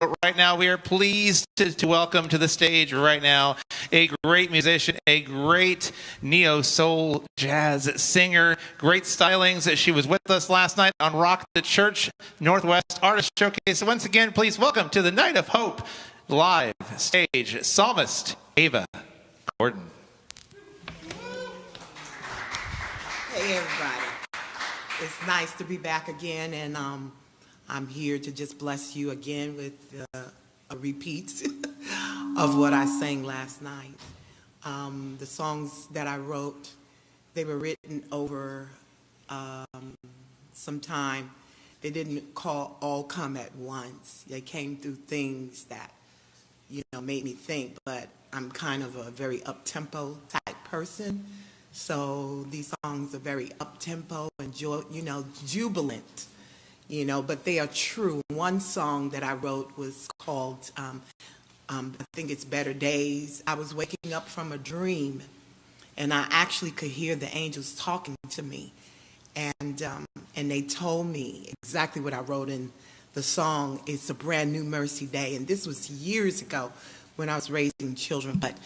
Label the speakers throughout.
Speaker 1: right now we are pleased to welcome to the stage right now a great musician, a great neo-soul jazz singer, great stylings. She was with us last night on Rock the Church Northwest Artist Showcase. Once again, please welcome to the Night of Hope live stage, Psalmist Ava Gordon.
Speaker 2: Hey everybody, it's nice to be back again, and I'm here to just bless you again with a repeat of what I sang last night. The songs that I wrote, they were written over some time. They didn't all come at once. They came through things that, made me think, but I'm kind of a very up-tempo type person. So these songs are very up-tempo and, jubilant, but they are true. One song that I wrote was called, I think it's Better Days. I was waking up from a dream, and I actually could hear the angels talking to me. And they told me exactly what I wrote in the song. It's a brand new mercy day. And this was years ago when I was raising children. But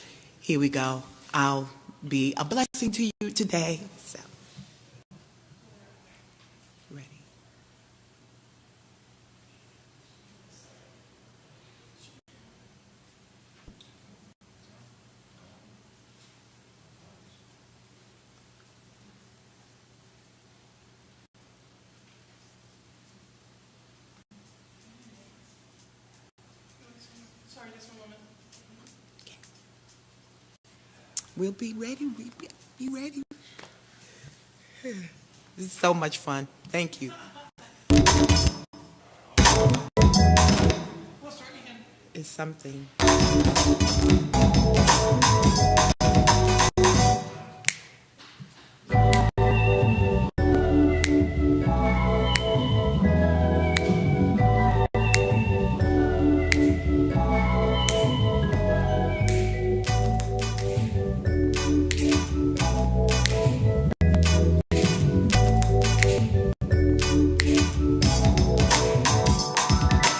Speaker 2: here we go. I'll be a blessing to you today. So, ready?
Speaker 1: Sorry, just one moment.
Speaker 2: Okay. We'll be ready. Be ready. This is so much fun. Thank you. It's something.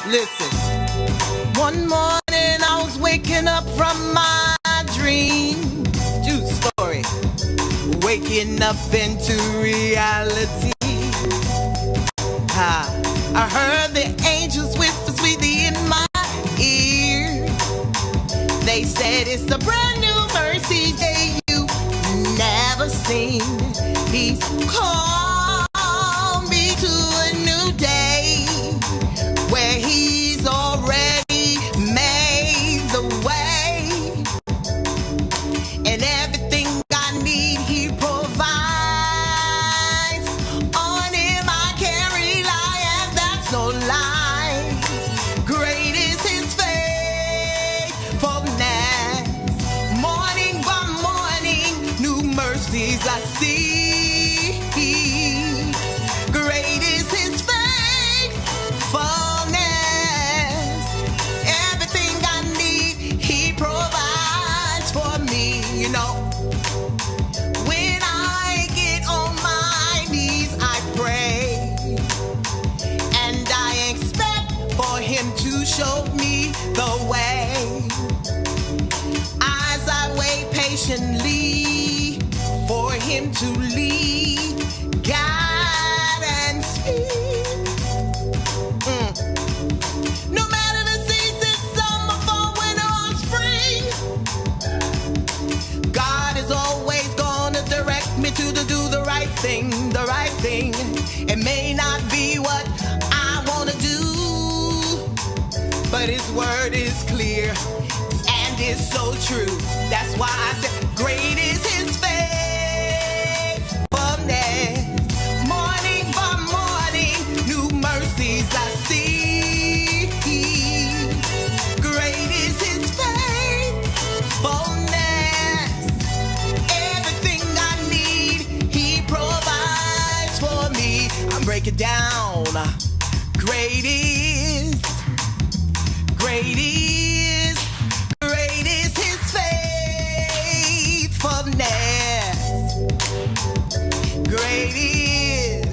Speaker 2: Listen, one morning I was waking up from my dream. True story. Waking up into reality. I heard the angels whisper sweetly in my ear. They said it's a brand new mercy day you never seen. He's called me to a new day where he's already made the way, and everything I need he provides. On him I can rely, and that's no lie. Great is his faithfulness. Morning by morning, new mercies I see. Great is his faithfulness. Everything I need, he provides for me. When I get on my knees, I pray, and I expect for him to show me the way. As I wait patiently for him to lead, guide, and speak. No matter the season, summer, fall, winter, or spring, God is always gonna direct me to do the right thing, the right thing. It may not be what I wanna do, but his word is clear and is so true. That's why I said, great is his faithfulness. Morning by morning, new mercies I see. Great is his faithfulness. Everything I need, he provides for me. I break it down. Great is his faithfulness. Great is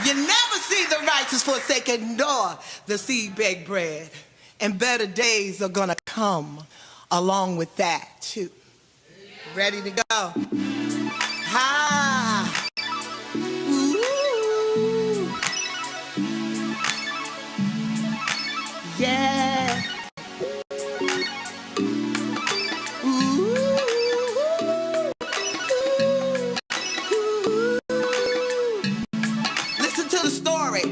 Speaker 2: You never see the righteous forsaken, nor the seed beg bread. And better days are gonna come along with that too. Ready to go? Ha! Ooh. Yeah. Ooh. Listen to the story.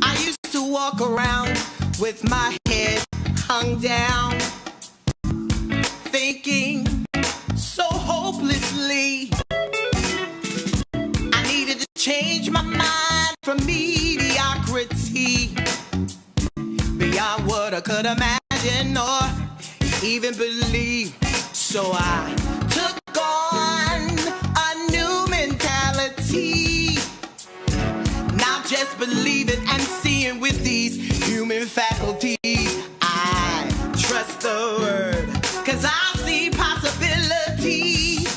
Speaker 2: I used to walk around with my head hung down, thinking so hopelessly. I needed to change my mind from mediocrity beyond what I could imagine or even believe. So I took on a new mentality, not just believing and seeing with these human faculties. I trust the word, 'cause I see possibilities.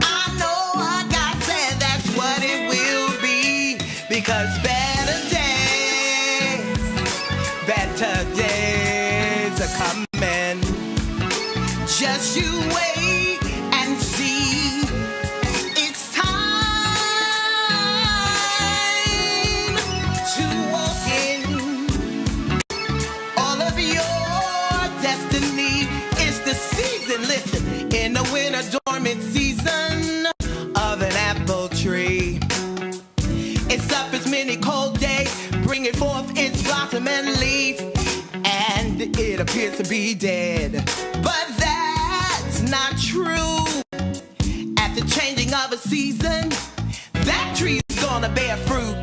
Speaker 2: I know what God said, that's what it will be. Because better days are coming. Just you wait and see. It's time to walk in all of your destiny. It's the season, listen, in the winter dormant season of an apple tree. It's up as many cold days, bringing forth its blossom and leaf, and it appears to be dead. But that's not true. At the changing of a season, that tree's gonna bear fruit.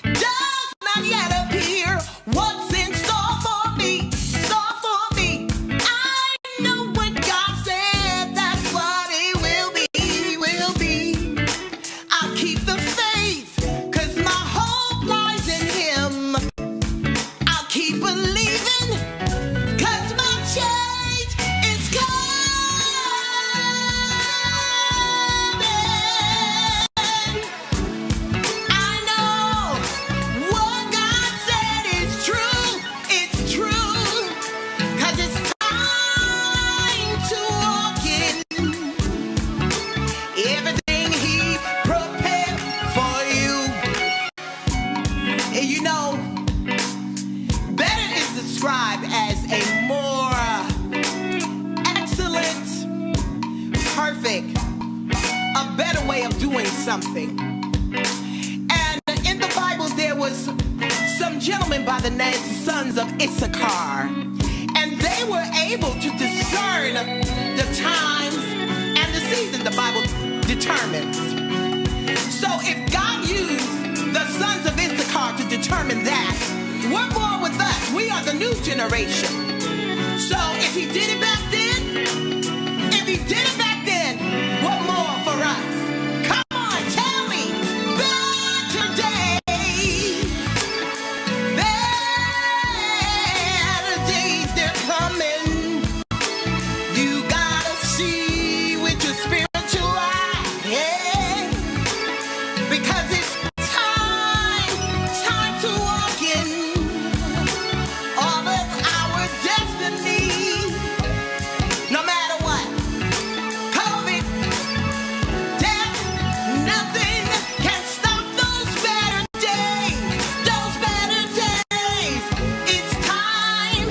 Speaker 2: Does not yet appear what's in store for me, store for me. I know what God said, that's what it will be, will be. I'll keep the faith, 'cause my hope lies in Him. I'll keep believing, 'cause my change is coming. I know what God said is true, it's true. 'Cause it's time to walk in everything He prepared for you. And you know, better is described as a more excellent, perfect, a better way of doing something. And in the Bible, there was some gentlemen by the name sons of Issachar, and they were able to discern the times and the season the Bible determines. So if God used the sons of Issachar to determine that, what more with us? We are the new generation. So if He did it back then, what more for us? Come on, tell me. Better days, they're coming. You gotta see with your spiritual eye, yeah. Because it's time to walk in all of our destiny. No matter what, COVID, death, nothing can stop those better days, those better days. It's time.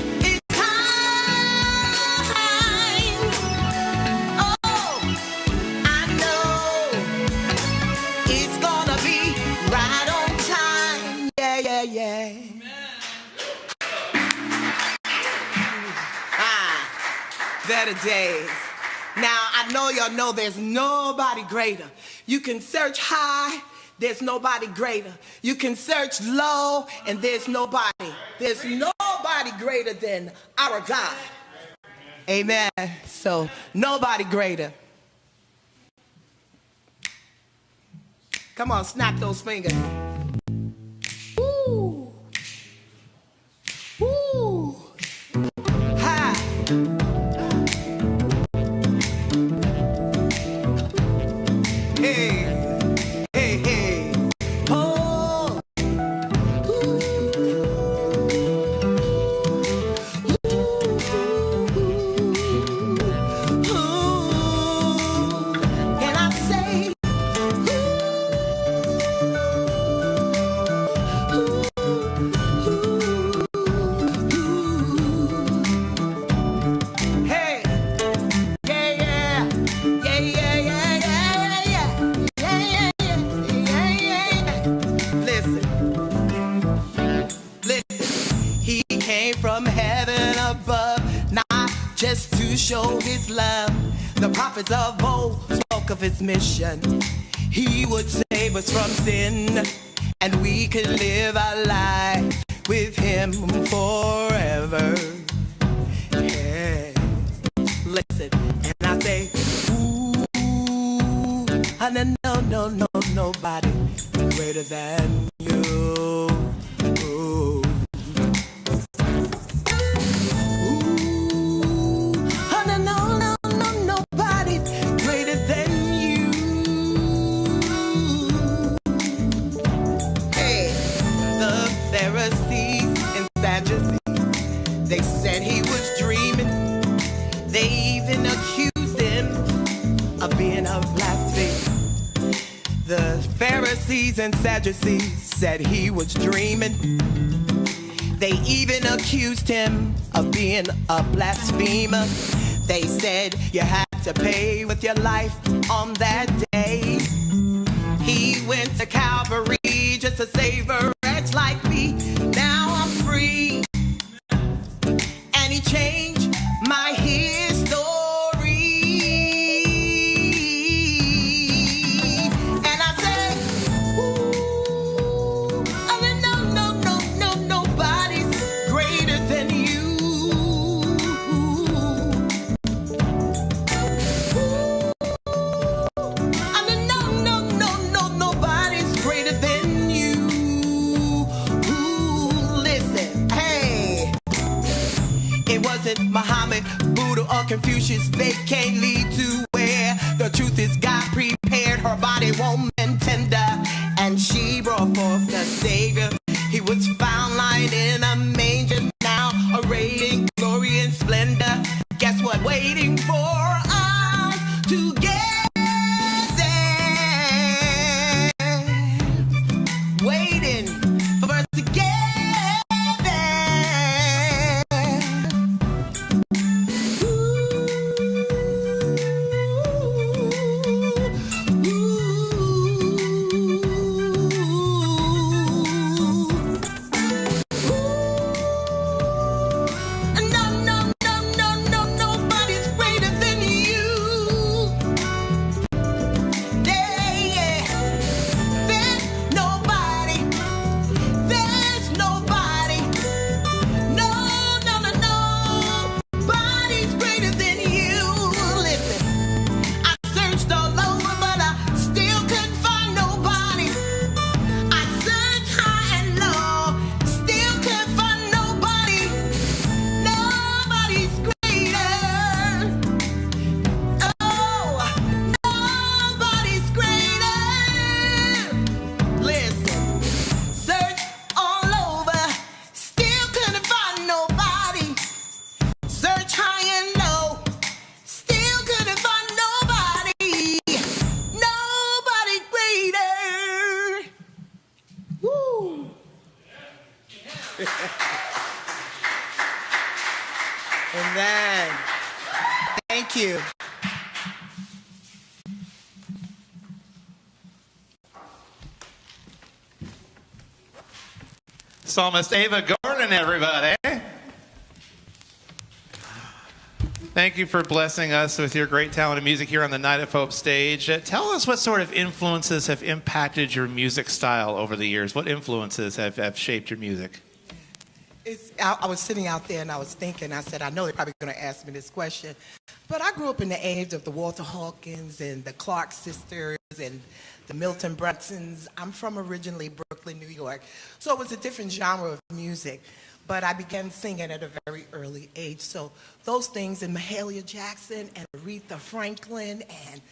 Speaker 2: Oh, I know it's gonna be right on time. Yeah. Better days. Now, I know y'all know there's nobody greater. You can search high, there's nobody greater. You can search low, and there's nobody. There's nobody greater than our God. Amen. So, nobody greater. Come on, snap those fingers. Woo. Woo. Ha. show his love. The prophets of old spoke of his mission. He would save us from sin, and we could live our life with him forever. Yeah. Listen, and I say, ooh, no, nobody greater than you. Ooh. Nobody greater than you. Hey, the Pharisees and Sadducees, they said he was dreaming. They even accused him of being a blasphemer. The Pharisees and Sadducees said he was dreaming. They even accused him of being a blasphemer. They said you had to pay with your life on that day. He went to Calvary just to save a wretch like me. Now I'm free, and he changed my history. And I say, ooh, no, nobody's greater than you. Nobody's greater than you. Ooh, listen, hey. It wasn't Muhammad, Buddha, or Confucius. They can't lead to where the truth is. God prepared her body, woman tender, and she brought forth the Savior. He was found lying in a manger, now arrayed in glory and splendor. Guess what? Waiting for us to get there. Waiting for us to get there. Nobody's greater than you. Yeah. There's nobody. There's nobody. Nobody's greater than you. Listen, I searched all over, but I still couldn't find nobody. I searched high and low, still couldn't find nobody. Nobody's greater. Oh, nobody's greater. Listen, search all over, still couldn't find nobody. Search high and low, still couldn't find nobody. Nobody greater. Woo. Amen. Thank you.
Speaker 1: Psalmist Ava Gordon, everybody. Thank you for blessing us with your great talent and music here on the Night of Hope stage. Tell us what sort of influences have impacted your music style over the years. What influences have shaped your music?
Speaker 2: I was sitting out there and I was thinking, I said, I know they're probably going to ask me this question, but I grew up in the age of the Walter Hawkins and the Clark sisters and the Milton Brunsons. I'm from originally Brooklyn, New York, so it was a different genre of music, but I began singing at a very early age. So those things, and Mahalia Jackson and Aretha Franklin and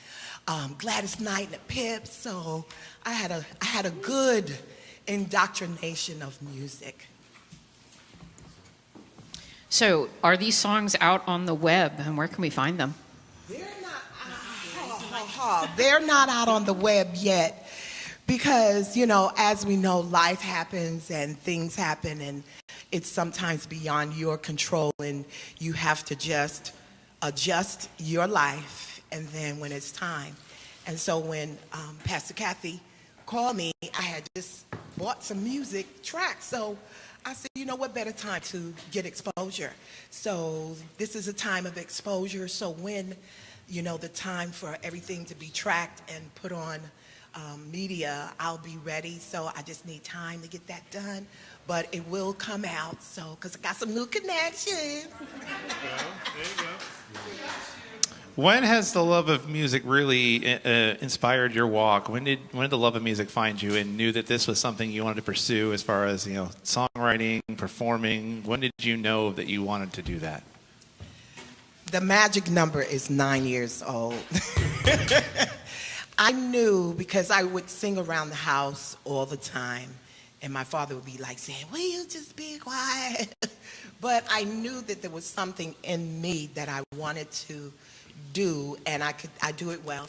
Speaker 2: Gladys Knight and the Pips, so I had a good indoctrination of music.
Speaker 3: So, are these songs out on the web, and where can we find them?
Speaker 2: They're not out on the web yet because, you know, as we know, life happens and things happen, and it's sometimes beyond your control, and you have to just adjust your life, and then when it's time. And so when Pastor Kathy called me, I had just bought some music tracks, so I said, you know what better time to get exposure? So this is a time of exposure. So when, the time for everything to be tracked and put on media, I'll be ready. So I just need time to get that done. But it will come out, so, because I got some new connections.
Speaker 1: There you go. When has the love of music really inspired your walk? When did the love of music find you and knew that this was something you wanted to pursue as far as, songwriting, performing? When did you know that you wanted to do that?
Speaker 2: The magic number is 9 years old. I knew because I would sing around the house all the time, and my father would be like saying, will you just be quiet? But I knew that there was something in me that I wanted to do, and I do it well.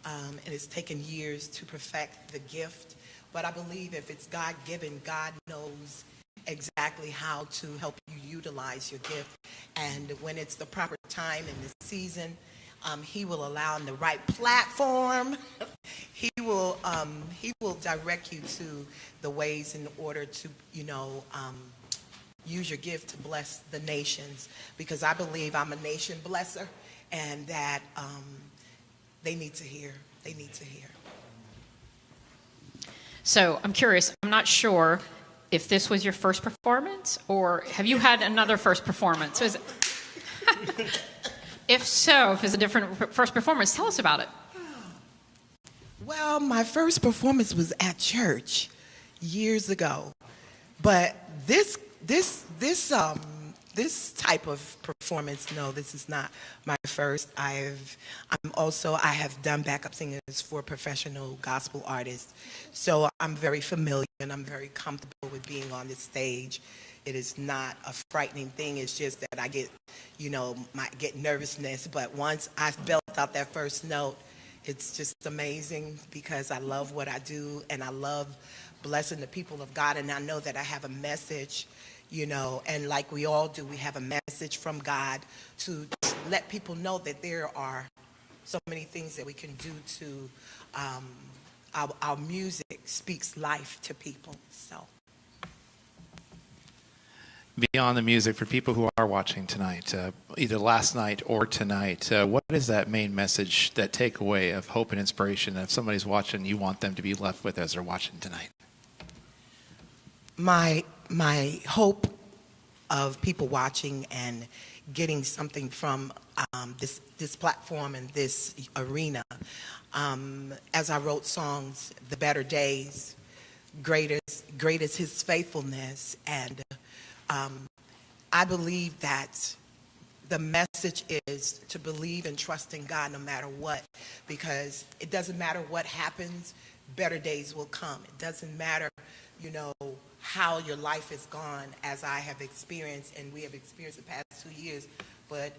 Speaker 2: And it's taken years to perfect the gift. But I believe if it's God-given, God knows exactly how to help you utilize your gift. And when it's the proper time in the season, he will allow in the right platform. He will direct you to the ways in order to, use your gift to bless the nations. Because I believe I'm a nation blesser, and that they need to hear. They need to hear.
Speaker 3: So I'm curious. I'm not sure if this was your first performance, or have you had another first performance? If so, if it's a different first performance, tell us about it.
Speaker 2: Well, my first performance was at church years ago, but this type of performance, no, this is not my first. I have done backup singers for professional gospel artists, so I'm very familiar and I'm very comfortable with being on this stage. It is not a frightening thing. It's just that I get, get nervousness. But once I belt out that first note, it's just amazing because I love what I do and I love blessing the people of God. And I know that I have a message, and like we all do, we have a message from God to let people know that there are so many things that we can do to, our music speaks life to people, so.
Speaker 1: Beyond the music, for people who are watching tonight, either last night or tonight, what is that main message, that takeaway of hope and inspiration that if somebody's watching, you want them to be left with as they're watching tonight?
Speaker 2: My hope of people watching and getting something from this platform and this arena, as I wrote songs, The Better Days, Great is His Faithfulness, and I believe that the message is to believe and trust in God no matter what, because it doesn't matter what happens, better days will come. It doesn't matter, how your life is gone, as I have experienced and we have experienced the past 2 years. But,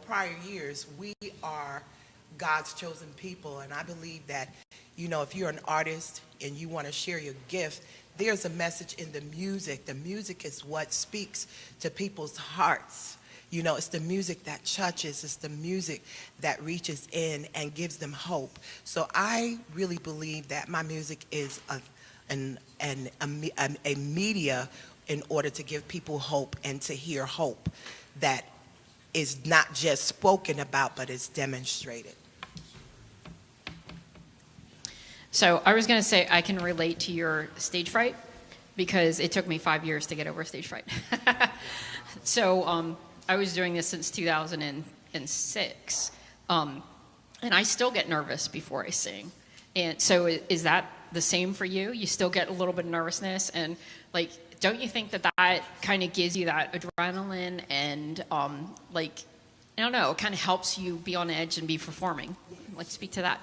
Speaker 2: prior years, we are God's chosen people, and I believe that, if you're an artist and you want to share your gift, there's a message in the music. The music is what speaks to people's hearts. It's the music that touches. It's the music that reaches in and gives them hope. So I really believe that my music is a media in order to give people hope and to hear hope that is not just spoken about, but is demonstrated.
Speaker 3: So I was going to say I can relate to your stage fright because it took me 5 years to get over stage fright. So I was doing this since 2006, and I still get nervous before I sing. And so is that the same for you? You still get a little bit of nervousness, and don't you think that kind of gives you that adrenaline and I don't know, it kind of helps you be on edge and be performing? Speak to that.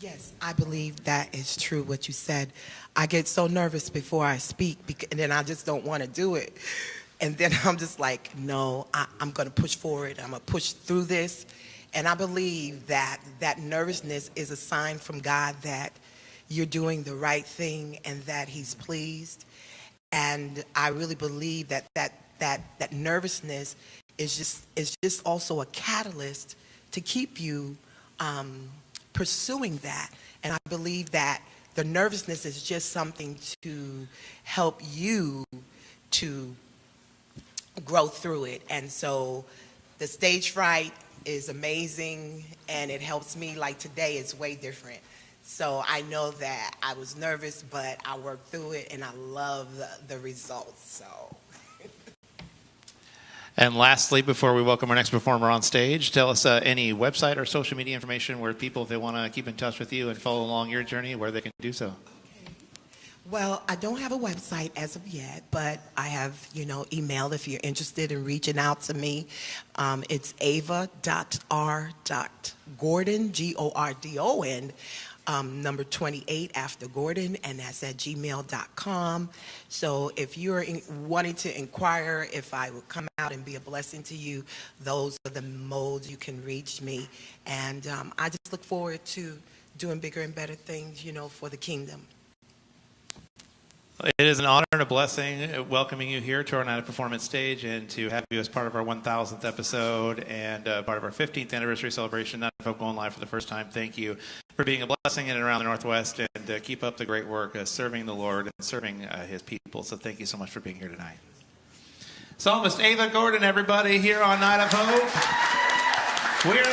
Speaker 2: Yes, I believe that is true, what you said. I get so nervous before I speak, and then I just don't want to do it. And then I'm just like, no, I'm going to push forward. I'm going to push through this. And I believe that nervousness is a sign from God that you're doing the right thing and that He's pleased. And I really believe that nervousness is just also a catalyst to keep you pursuing that. And I believe that the nervousness is just something to help you to grow through it. And so the stage fright is amazing, and it helps me. Like today is way different. So I know that I was nervous, but I worked through it, and I love the results. So.
Speaker 1: And lastly, before we welcome our next performer on stage, tell us any website or social media information where people, if they want to keep in touch with you and follow along your journey, where they can do so.
Speaker 2: Well, I don't have a website as of yet, but I have, email if you're interested in reaching out to me. It's ava.r.gordon, Gordon, number 28 after Gordon, and that's at gmail.com. So if you're wanting to inquire if I would come out and be a blessing to you, those are the modes you can reach me. And I just look forward to doing bigger and better things, for the kingdom.
Speaker 1: It is an honor and a blessing welcoming you here to our Night of Performance stage and to have you as part of our 1,000th episode and part of our 15th anniversary celebration. Night of Hope going live for the first time. Thank you for being a blessing in and around the Northwest, and keep up the great work serving the Lord and serving his people. So thank you so much for being here tonight. Psalmist Ava Gordon, everybody, here on Night of Hope. We're